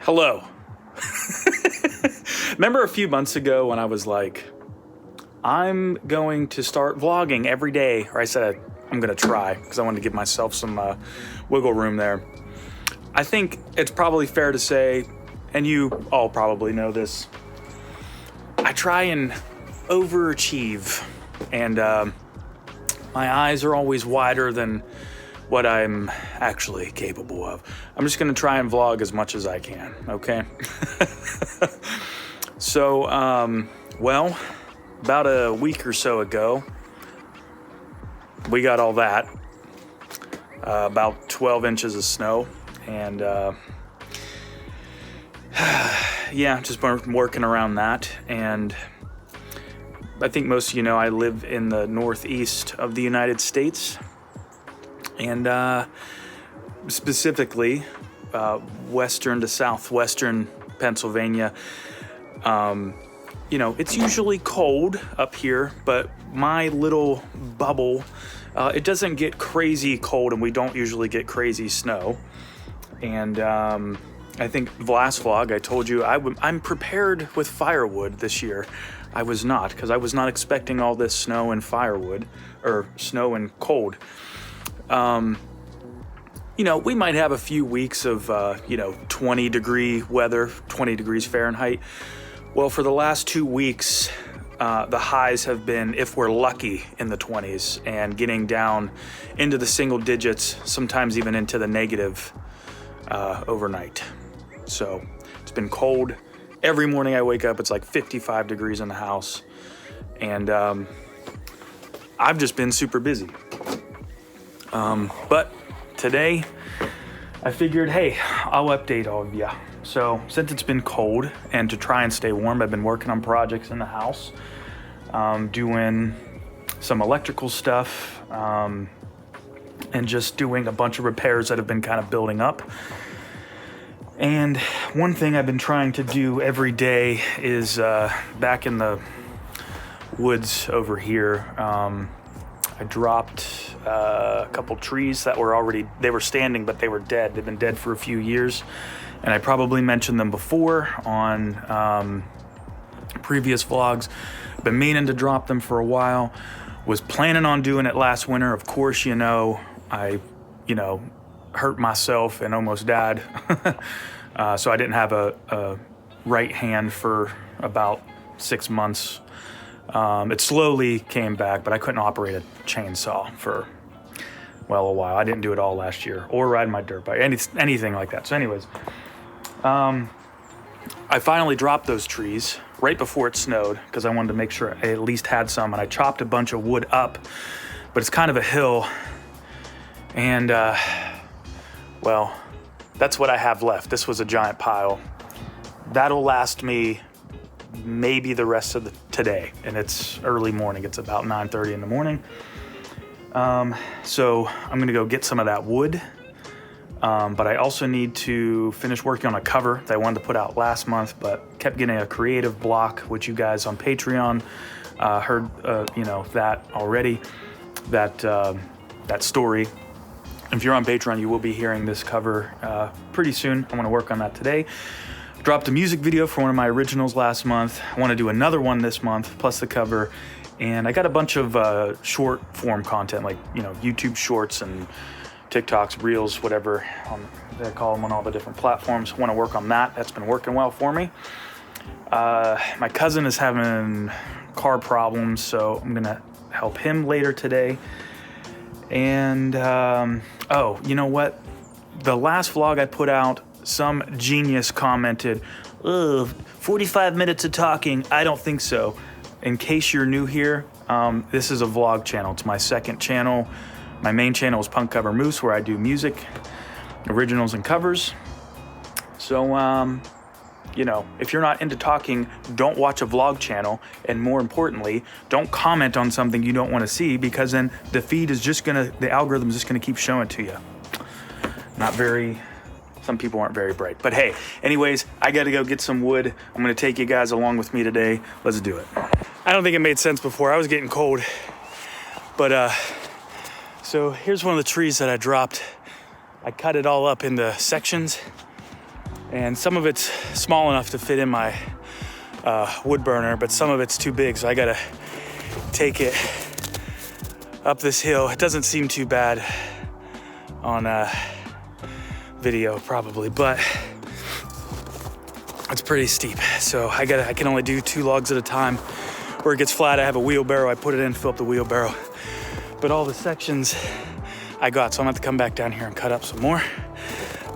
Hello. Remember a few months ago when I was like, I'm going to start vlogging every day, or I said I'm going to try because I wanted to give myself some wiggle room there. I think it's probably fair to say, and you all probably know this, I try and overachieve, and my eyes are always wider than what I'm actually capable of. I'm just gonna try and vlog as much as I can, okay? So, well, about a week or so ago, we got all that, about 12 inches of snow, and yeah, just been working around that. And I think most of you know I live in the northeast of the United States, and specifically western to southwestern Pennsylvania. You know, it's usually cold up here, but my little bubble, it doesn't get crazy cold, and we don't usually get crazy snow. And I think the last vlog I told you I'm prepared with firewood this year. I was not, because I was not expecting all this snow and firewood, or snow and cold. You know, we might have a few weeks of, 20-degree weather, 20 degrees Fahrenheit. Well, for the last 2 weeks, the highs have been, if we're lucky, in the 20s and getting down into the single digits, sometimes even into the negative overnight. So it's been cold. Every morning I wake up, it's like 55 degrees in the house. And I've just been super busy. But today, I figured, hey, I'll update all of you. So since it's been cold, and to try and stay warm, I've been working on projects in the house, doing some electrical stuff, and just doing a bunch of repairs that have been kind of building up. And one thing I've been trying to do every day is back in the woods over here, I dropped a couple trees that were they were standing, but they were dead. They've been dead for a few years. And I probably mentioned them before on previous vlogs. Been meaning to drop them for a while. Was planning on doing it last winter. Of course, I hurt myself and almost died. So I didn't have a right hand for about 6 months. It slowly came back, but I couldn't operate a chainsaw for, well, a while. I didn't do it all last year, or ride my dirt bike, anything like that. So anyways, I finally dropped those trees right before it snowed because I wanted to make sure I at least had some, and I chopped a bunch of wood up, but it's kind of a hill, and well, that's what I have left. This was a giant pile. That'll last me maybe the rest of today, and it's early morning. It's about 9:30 in the morning. So I'm gonna go get some of that wood, but I also need to finish working on a cover that I wanted to put out last month, but kept getting a creative block, which you guys on Patreon heard, that already, that story. If you're on Patreon, you will be hearing this cover pretty soon. I want to work on that today. Dropped a music video for one of my originals last month. I want to do another one this month, plus the cover. And I got a bunch of short form content, like, YouTube shorts and TikToks, Reels, whatever they call them on all the different platforms. I want to work on that. That's been working well for me. My cousin is having car problems, so I'm going to help him later today. And, you know what? The last vlog I put out, some genius commented, 45 minutes of talking. I don't think so. In case you're new here, this is a vlog channel. It's my second channel. My main channel is Punk Cover Moose, where I do music, originals, and covers. So, if you're not into talking, don't watch a vlog channel. And more importantly, don't comment on something you don't want to see, because then the algorithm is just going to keep showing it to you. Some people aren't very bright. But hey, anyways, I got to go get some wood. I'm going to take you guys along with me today. Let's do it. I don't think it made sense before. I was getting cold. But, so here's one of the trees that I dropped. I cut it all up into sections. And some of it's small enough to fit in my wood burner, but some of it's too big, so I gotta take it up this hill. It doesn't seem too bad on video probably, but it's pretty steep. So I can only do 2 logs at a time. Where it gets flat, I have a wheelbarrow. I put it in, fill up the wheelbarrow. But all the sections I got, so I'm gonna have to come back down here and cut up some more.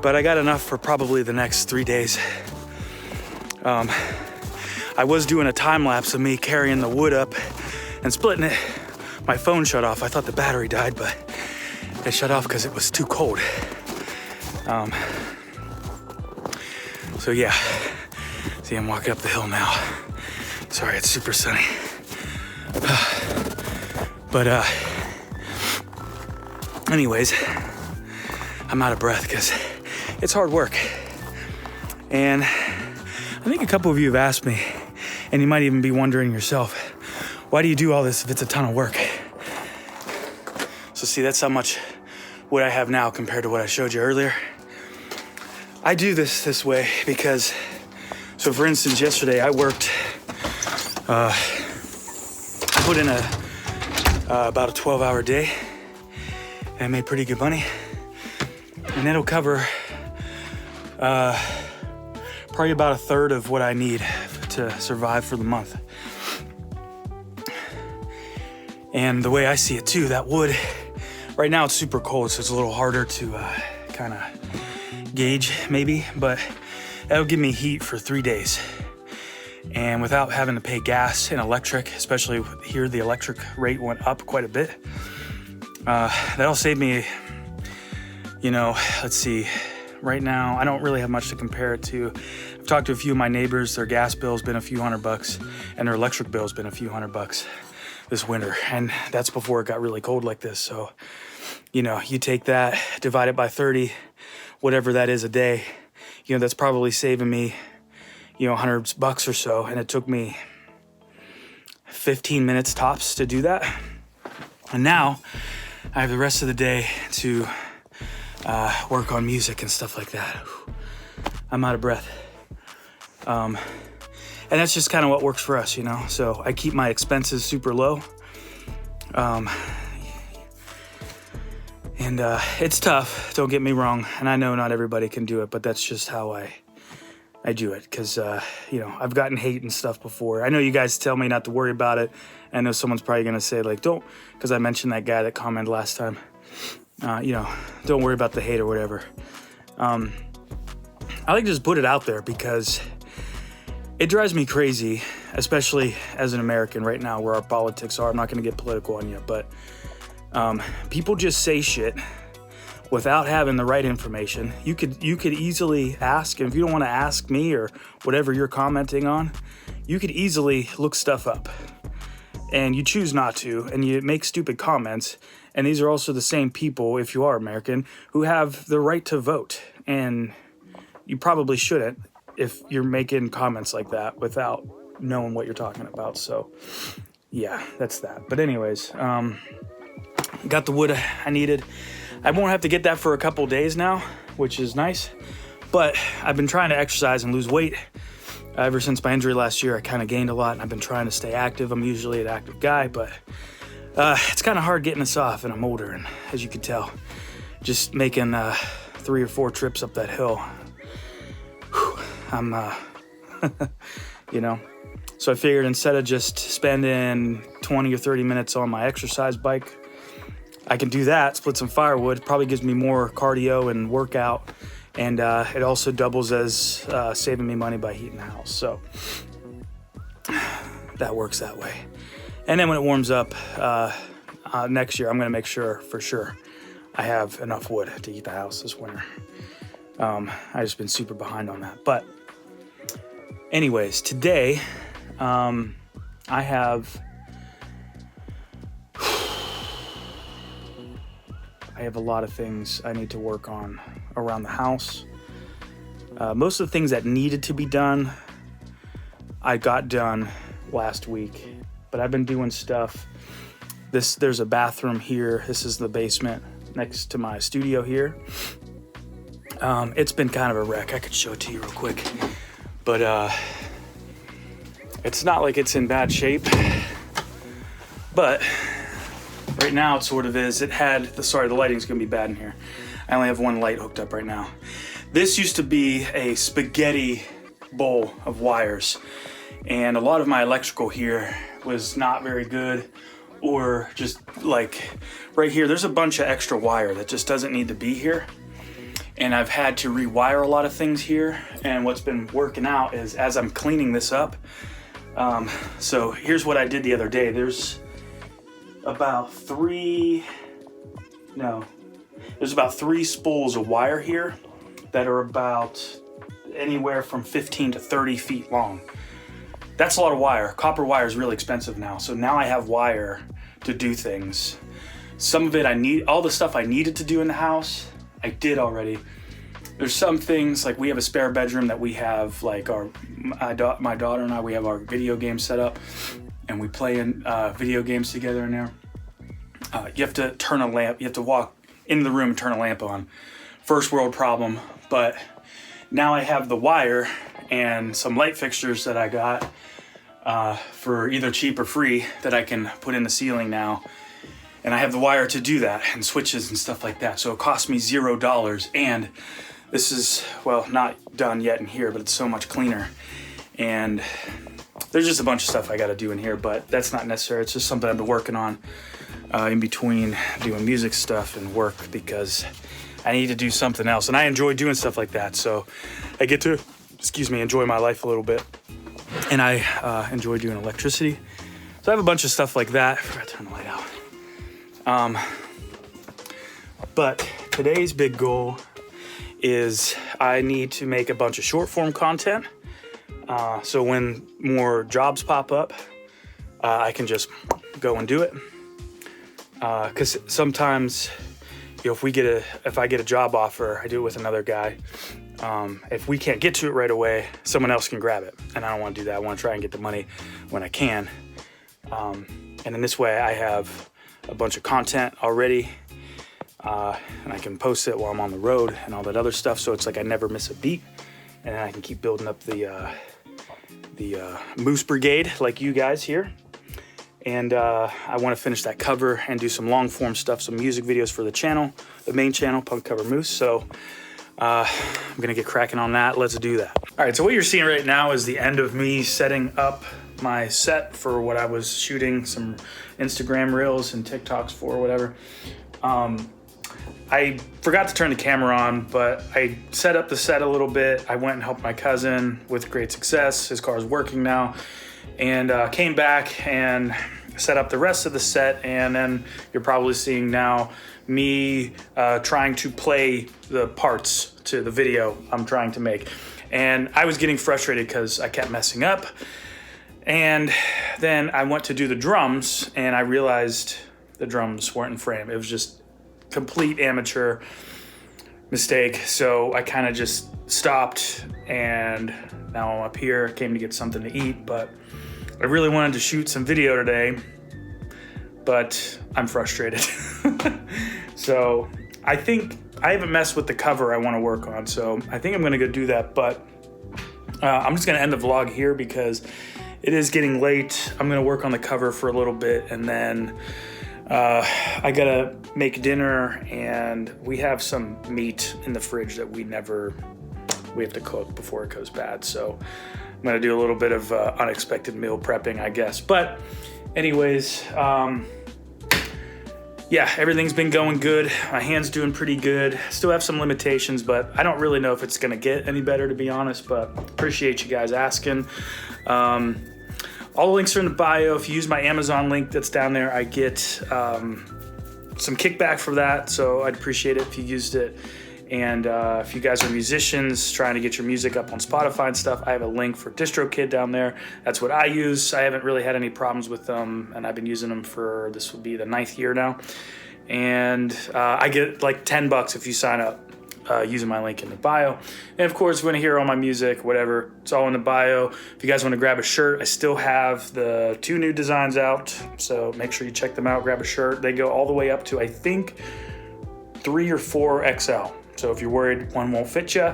But I got enough for probably the next 3 days. I was doing a time lapse of me carrying the wood up and splitting it. My phone shut off. I thought the battery died, but it shut off because it was too cold. So yeah, see, I'm walking up the hill now. Sorry, it's super sunny. But anyways, I'm out of breath because it's hard work. And I think a couple of you have asked me, and you might even be wondering yourself, why do you do all this if it's a ton of work? So see, that's how much wood I have now compared to what I showed you earlier. I do this way because, so for instance, yesterday I worked, I put in about a 12-hour day and I made pretty good money. And that'll cover probably about a third of what I need to survive for the month. And the way I see it too, that wood, right now it's super cold, so it's a little harder to kind of gauge maybe, but that'll give me heat for 3 days. And without having to pay gas and electric, especially here, the electric rate went up quite a bit. That'll save me, let's see, right now, I don't really have much to compare it to. I've talked to a few of my neighbors, their gas bill's been a few $100 and their electric bill's been a few $100 this winter. And that's before it got really cold like this. So, you take that, divide it by 30, whatever that is a day, that's probably saving me, $100 or so. And it took me 15 minutes tops to do that. And now I have the rest of the day to work on music and stuff like that. I'm out of breath. And that's just kind of what works for us, So I keep my expenses super low. And it's tough, don't get me wrong. And I know not everybody can do it, but that's just how I do it. Because, I've gotten hate and stuff before. I know you guys tell me not to worry about it. I know someone's probably going to say, don't, because I mentioned that guy that commented last time. Don't worry about the hate or whatever. I like to just put it out there because it drives me crazy, especially as an American right now where our politics are. I'm not going to get political on you, but people just say shit without having the right information. You could easily ask, and if you don't want to ask me or whatever you're commenting on, you could easily look stuff up. And you choose not to, and you make stupid comments. And these are also the same people, if you are American, who have the right to vote. And you probably shouldn't if you're making comments like that without knowing what you're talking about. So, yeah, that's that. But anyways, got the wood I needed. I won't have to get that for a couple days now, which is nice. But I've been trying to exercise and lose weight. Ever since my injury last year, I kind of gained a lot, and I've been trying to stay active. I'm usually an active guy, but it's kind of hard getting this off, and I'm older, and as you can tell, just making 3 or 4 trips up that hill, I'm, So I figured instead of just spending 20 or 30 minutes on my exercise bike, I can do that, split some firewood, probably gives me more cardio and workout. And it also doubles as saving me money by heating the house. So that works that way. And then when it warms up next year, I'm going to make sure, for sure, I have enough wood to heat the house this winter. I've just been super behind on that. But anyways, today I have a lot of things I need to work on around the house. Most of the things that needed to be done, I got done last week, but I've been doing stuff. There's a bathroom here. This is the basement next to my studio here. It's been kind of a wreck. I could show it to you real quick, but it's not like it's in bad shape, but right now it sort of is. It had the lighting's gonna be bad in here. I only have one light hooked up right now. This used to be a spaghetti bowl of wires, and a lot of my electrical here was not very good, or just like right here, there's a bunch of extra wire that just doesn't need to be here. And I've had to rewire a lot of things here. And what's been working out is as I'm cleaning this up. So here's what I did the other day. There's about three spools of wire here that are about anywhere from 15 to 30 feet long. That's a lot of wire. Copper wire is really expensive now. So now I have wire to do things. Some of it all the stuff I needed to do in the house, I did already. There's some things, like we have a spare bedroom that we have, like my daughter and I, we have our video game set up, and we play in video games together in there. You have to turn a lamp, you have to walk into the room and turn a lamp on. First world problem, but now I have the wire and some light fixtures that I got for either cheap or free that I can put in the ceiling now. And I have the wire to do that, and switches and stuff like that. So it cost me $0. And this is, well, not done yet in here, but it's so much cleaner. And there's just a bunch of stuff I gotta do in here, but that's not necessary. It's just something I've been working on in between doing music stuff and work, because I need to do something else. And I enjoy doing stuff like that. So I get to, enjoy my life a little bit. And I enjoy doing electricity. So I have a bunch of stuff like that. I forgot to turn the light out. But today's big goal is I need to make a bunch of short form content. So when more jobs pop up, I can just go and do it. Cause sometimes, if I get a job offer, I do it with another guy. If we can't get to it right away, someone else can grab it. And I don't want to do that. I want to try and get the money when I can. And in this way I have a bunch of content already, and I can post it while I'm on the road and all that other stuff. So it's like I never miss a beat, and I can keep building up the Moose Brigade like you guys here. And I want to finish that cover and do some long form stuff, some music videos for the channel, the main channel, Punk Cover Moose. So I'm gonna get cracking on that. Let's do that. All right, so what you're seeing right now is the end of me setting up my set for what I was shooting some Instagram reels and TikToks for, whatever. I forgot to turn the camera on, but I set up the set a little bit. I went and helped my cousin with great success. His car is working now, and came back and set up the rest of the set. And then you're probably seeing now me trying to play the parts to the video I'm trying to make. And I was getting frustrated because I kept messing up. And then I went to do the drums, and I realized the drums weren't in frame. It was just complete amateur mistake. So I kind of just stopped, and now I'm up here, came to get something to eat, but I really wanted to shoot some video today, but I'm frustrated. So I think I haven't messed with the cover I want to work on. So I think I'm going to go do that, but I'm just going to end the vlog here because it is getting late. I'm gonna work on the cover for a little bit, and then I gotta make dinner, and we have some meat in the fridge that we have to cook before it goes bad. So I'm gonna do a little bit of unexpected meal prepping, I guess. But anyways, yeah, everything's been going good. My hand's doing pretty good. Still have some limitations, but I don't really know if it's gonna get any better, to be honest, but appreciate you guys asking. All the links are in the bio. If you use my Amazon link that's down there, I get some kickback for that, so I'd appreciate it if you used it. And if you guys are musicians trying to get your music up on Spotify and stuff, I have a link for DistroKid down there. That's what I use. I haven't really had any problems with them, and I've been using them for, this will be the 9th year now. And I get like $10 if you sign up using my link in the bio. And of course, if you want to hear all my music, whatever, it's all in the bio. If you guys want to grab a shirt, I still have the 2 new designs out, so make sure you check them out, grab a shirt. They go all the way up to, I think, 3 or 4 XL. So if you're worried one won't fit you,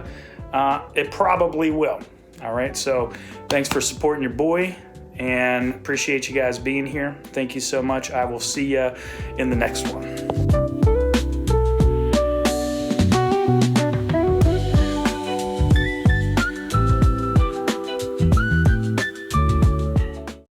it probably will. All right, so thanks for supporting your boy, and appreciate you guys being here. Thank you so much. I will see you in the next one.